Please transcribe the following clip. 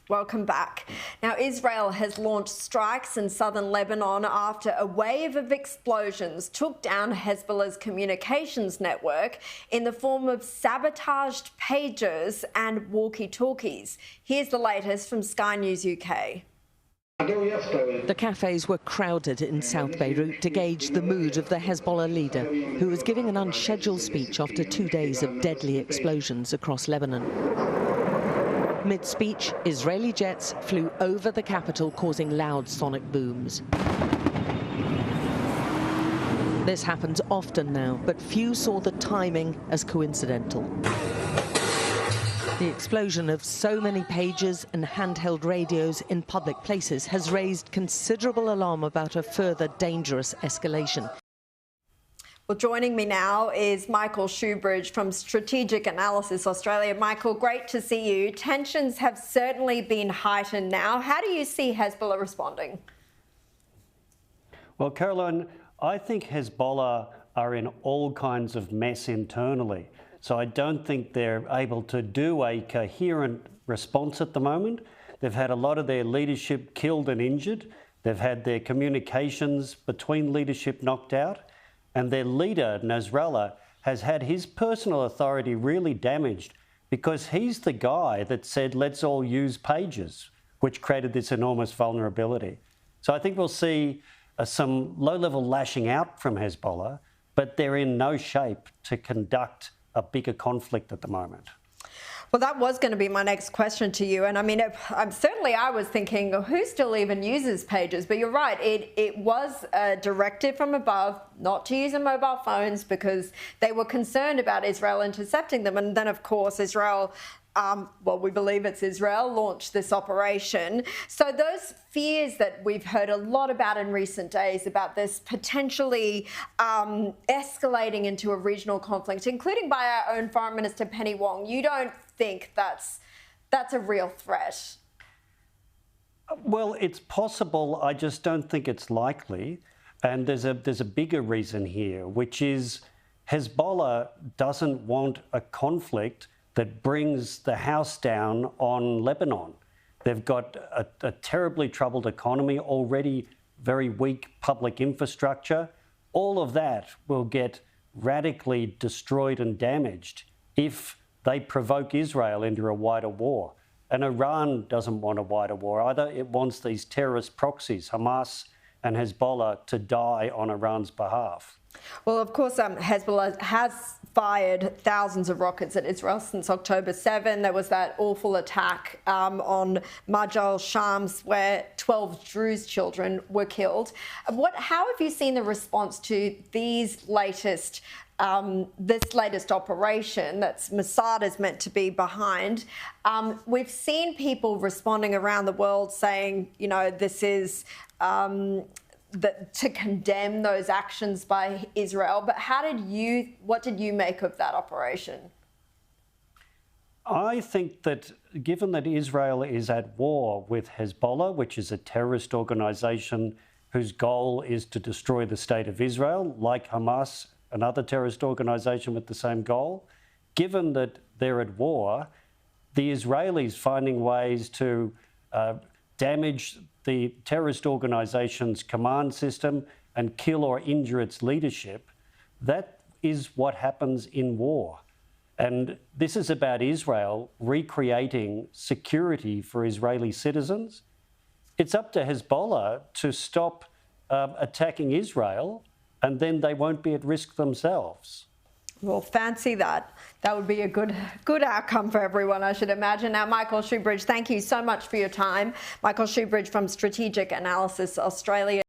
Welcome back. Now, Israel has launched strikes in southern Lebanon after a wave of explosions took down Hezbollah's communications network in the form of sabotaged pagers and walkie-talkies. Here's the latest from Sky News UK. The cafes were crowded in South Beirut to gauge the mood of the Hezbollah leader, who was giving an unscheduled speech after 2 days of deadly explosions across Lebanon. Mid-speech, Israeli jets flew over the capital, causing loud sonic booms. This happens often now, but few saw the timing as coincidental. The explosion of so many pagers and handheld radios in public places has raised considerable alarm about a further dangerous escalation. Well, joining me now is Michael Shoebridge from Strategic Analysis Australia. Michael, great to see you. Tensions have certainly been heightened now. How do you see Hezbollah responding? Well, Caroline, I think Hezbollah are in all kinds of mess internally. So I don't think they're able to do a coherent response at the moment. They've had a lot of their leadership killed and injured. They've had their communications between leadership knocked out. And their leader, Nasrallah, has had his personal authority really damaged because he's the guy that said, let's all use pagers, which created this enormous vulnerability. So I think we'll see some low-level lashing out from Hezbollah, but they're in no shape to conduct a bigger conflict at the moment. Well, that was going to be my next question to you. And I mean, I was thinking, who still even uses pagers? But you're right, it was a directive from above not to use mobile phones because they were concerned about Israel intercepting them. And then, of course, Israel, we believe it's Israel, launched this operation. So those fears that we've heard a lot about in recent days about this potentially escalating into a regional conflict, including by our own Foreign Minister Penny Wong, you don't think that's a real threat? Well, it's possible. I just don't think it's likely. And there's a bigger reason here, which is Hezbollah doesn't want a conflict that brings the house down on Lebanon. They've got a terribly troubled economy, already very weak public infrastructure. All of that will get radically destroyed and damaged if they provoke Israel into a wider war. And Iran doesn't want a wider war either. It wants these terrorist proxies, Hamas and Hezbollah, to die on Iran's behalf. Well, of course, Hezbollah has fired thousands of rockets at Israel since October 7. There was that awful attack on Majal Shams where 12 Druze children were killed. How have you seen the response to these latest this latest operation that's Mossad is meant to be behind? We've seen people responding around the world saying, you know, this is to condemn those actions by Israel. But what did you make of that operation? I think that given that Israel is at war with Hezbollah, which is a terrorist organisation whose goal is to destroy the state of Israel, like Hamas, another terrorist organisation with the same goal, given that they're at war, the Israelis finding ways to damage the terrorist organisation's command system and kill or injure its leadership, that is what happens in war. And this is about Israel recreating security for Israeli citizens. It's up to Hezbollah to stop attacking Israel, and then they won't be at risk themselves. Well, fancy that. That would be a good outcome for everyone, I should imagine. Now, Michael Shoebridge, thank you so much for your time. Michael Shoebridge from Strategic Analysis Australia.